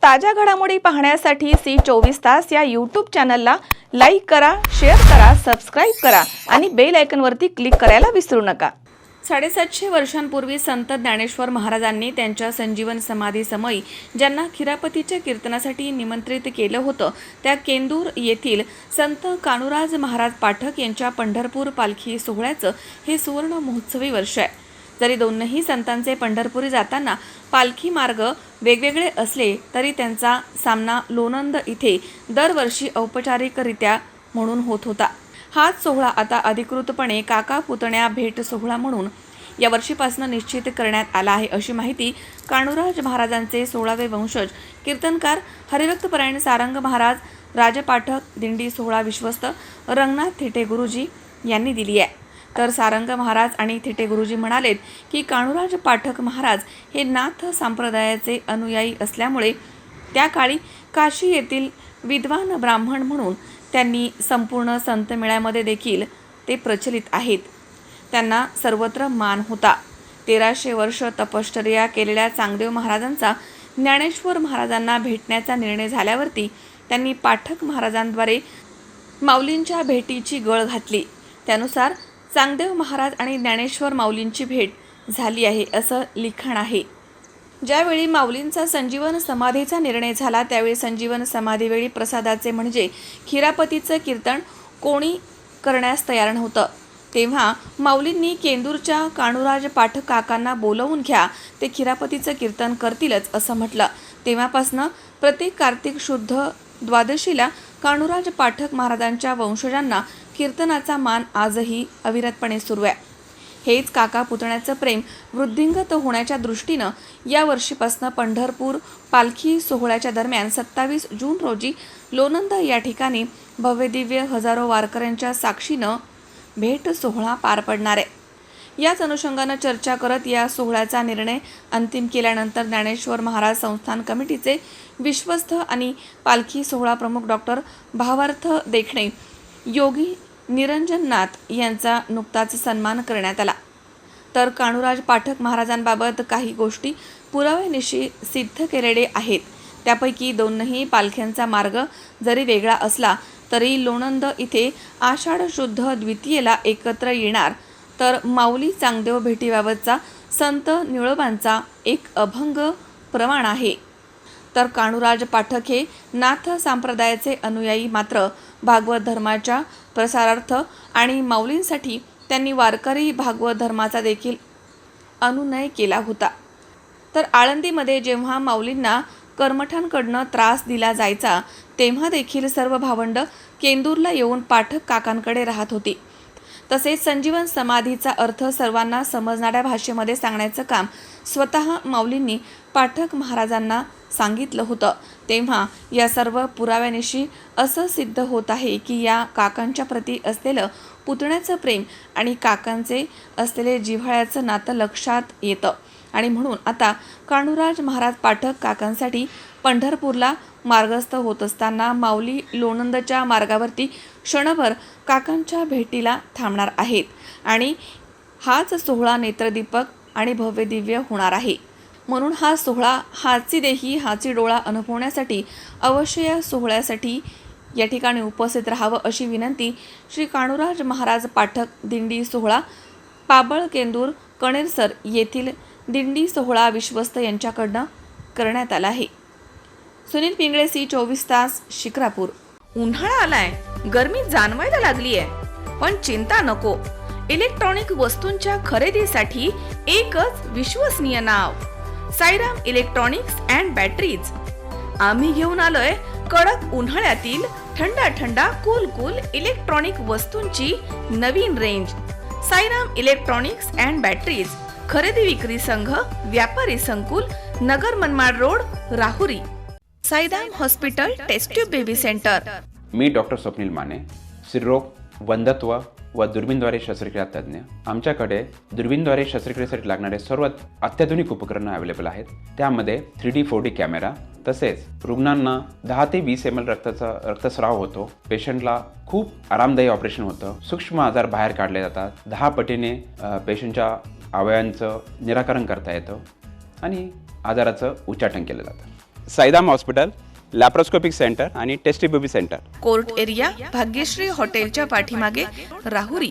ताज्या घडामोडी पाहण्यासाठी C24 या यूट्यूब चॅनलला लाईक करा, शेअर करा, सबस्क्राईब करा आणि बेल आयकॉनवरती क्लिक करायला विसरू नका। 750 वर्षांपूर्वी संत ज्ञानेश्वर महाराजांनी त्यांच्या संजीवन समाधी समयी ज्यांना खिरापतीच्या कीर्तनासाठी निमंत्रित केलं होतं त्या केंदूर येथील संत कान्होराज महाराज पाठक यांच्या पंढरपूर पालखी सोहळ्याचं हे सुवर्ण महोत्सवी वर्ष आहे। जरी दोन्ही संतांचे पंढरपुरी जाताना पालखी मार्ग वेगवेगळे असले तरी त्यांचा सामना लोणंद इथे दरवर्षी औपचारिकरित्या म्हणून होत होता। हाच सोहळा आता अधिकृतपणे काका पुतण्या भेट सोहळा म्हणून या वर्षीपासून निश्चित करण्यात आला आहे, अशी माहिती कान्होराज महाराजांचे 16वे वंशज कीर्तनकार हरिभक्तपरायण सारंग महाराज राजपाठक दिंडी सोहळा विश्वस्त रंगनाथ थेटे गुरुजी यांनी दिली आहे। तर सारंग महाराज आणि थेटे गुरुजी म्हणालेत की कान्होराज पाठक महाराज हे नाथ संप्रदायाचे अनुयायी असल्यामुळे त्या काळी काशी येथील विद्वान ब्राह्मण म्हणून त्यांनी संपूर्ण संत मेळ्यामध्ये देखील ते प्रचलित आहेत। त्यांना सर्वत्र मान होता। 1300 वर्ष तपश्चर्या केलेल्या चांगदेव महाराजांचा ज्ञानेश्वर महाराजांना भेटण्याचा निर्णय झाल्यावरती त्यांनी पाठक महाराजांद्वारे माऊलींच्या भेटीची गळ घातली। त्यानुसार चांगदेव महाराज आणि ज्ञानेश्वर माऊलींची भेट झाली आहे असं लिखाण आहे। ज्यावेळी माऊलींचा संजीवन समाधीचा निर्णय झाला त्यावेळी संजीवन समाधीवेळी प्रसादाचे म्हणजे खिरापतीचं कीर्तन कोणी करण्यास तयार नव्हतं। तेव्हा माऊलींनी केंदूरच्या कान्होराज पाठक काकांना बोलवून घ्या, ते खिरापतीचं कीर्तन करतीलच असं म्हटलं। तेव्हापासनं प्रत्येक कार्तिक शुद्ध द्वादशीला कान्होराज पाठक महाराजांच्या वंशजांना कीर्तनाचा मान आजही अविरतपणे सुरू आहे। हेच काका पुतण्याचं प्रेम वृद्धिंगत होण्याच्या दृष्टीनं या वर्षीपासून पंढरपूर पालखी सोहळ्याच्या दरम्यान 27 जून रोजी लोणंद या ठिकाणी भव्यदिव्य हजारो वारकऱ्यांच्या साक्षीनं भेट सोहळा पार पडणार आहे। याच अनुषंगानं चर्चा करत या सोहळ्याचा निर्णय अंतिम केल्यानंतर ज्ञानेश्वर महाराज संस्थान कमिटीचे विश्वस्त आणि पालखी सोहळा प्रमुख डॉक्टर भावार्थ देखणे योगी निरंजननाथ यांचा नुकताच सन्मान करण्यात आला। तर कान्होराज पाठक महाराजांबाबत काही गोष्टी पुराव्यानिशी सिद्ध केलेले आहेत। त्यापैकी दोनही पालख्यांचा मार्ग जरी वेगळा असला तरी लोणंद इथे आषाढ शुद्ध द्वितीयेला एकत्र येणार। तर माऊली चांगदेव भेटीबाबतचा संत निळोबांचा एक अभंग प्रमाण आहे। तर कान्होराज पाठक हे नाथ संप्रदायाचे अनुयायी मात्र भागवत धर्माच्या प्रसारार्थ आणि माऊलींसाठी त्यांनी वारकरी भागवत धर्माचा देखील अनुनय केला होता। तर आळंदीमध्ये जेव्हा माऊलींना कर्मठांकडनं त्रास दिला जायचा तेव्हा देखील सर्व भावंड केंदूरला येऊन पाठक काकांकडे राहत होती। तसेच संजीवन समाधीचा अर्थ सर्वांना समजणाऱ्या भाषेमध्ये सांगण्याचं काम स्वतः माऊलींनी पाठक महाराजांना सांगितलं होतं। तेव्हा या सर्व पुराव्यानिशी असं सिद्ध होत आहे की या काकांच्या प्रती असलेलं पुतण्याचं प्रेम आणि काकांचे असलेले जिव्हाळ्याचं नातं लक्षात येतं आणि म्हणून आता कान्होराज महाराज पाठक काकांसाठी पंढरपूरला मार्गस्थ होत असताना माऊली लोणंदच्या मार्गावरती क्षणभर काकांच्या भेटीला थांबणार आहेत आणि हाच सोहळा नेत्रदीपक आणि भव्यदिव्य होणार आहे। म्हणून हा सोहळा हाची देही हाची डोळा अनुभवण्यासाठी अवश्य या सोहळ्यासाठी या ठिकाणी उपस्थित राहावं अशी विनंती श्री कान्होराज महाराज पाठक दिंडी सोहळा पाबळ केंदूर कणेरसर येथील दिंडी सोहळा विश्वस्त यांच्याकडनं करण्यात आला आहे। सुनील पिंगळे C24 शिक्रापूर। उन्हाळा आलाय, गरमी जाणवायला लागली आहे, पण चिंता नको। इलेक्ट्रॉनिक वस्तूंच्या खरेदीसाठी एकच विश्वसनीय नाव, साईराम इलेक्ट्रॉनिक्स अँड बॅटरीज। आम्ही घेऊन आलोय कडक उन्हाळ्यातील थंडा कूल इलेक्ट्रॉनिक वस्तूंची नवीन range. Sairam electronics and batteries, खरेदी विक्री संघ, व्यापारी संकुल, Nagar Manmad road, Rahuri. Sairam hospital test tube baby centre. मी डॉक्टर स्वप्नील माने, स्त्रीरोग, वंध्यत्व व दुर्बीणद्वारे शस्त्रक्रिया तज्ज्ञ। आमच्याकडे दुर्बीणद्वारे शस्त्रक्रियेसाठी लागणारे सर्व अत्याधुनिक उपकरणं अवेलेबल आहेत। त्यामध्ये 3D 4D कॅमेरा, तसेच रुग्णांना 10 ते 20 ml रक्तस्राव होतो। पेशंटला खूप आरामदायी ऑपरेशन होतं। सूक्ष्म आजार बाहेर काढले जातात। 10 पटीने पेशंटच्या अवयवांचं निराकरण करता येतं आणि आजाराचं उच्चाटन केलं जातं। साईदाम हॉस्पिटल, लॅप्रोस्कोपिक सेंटर आणि tasty baby centre. Court area Bhagyashree हॉटेलच्या पाठीमागे राहुरी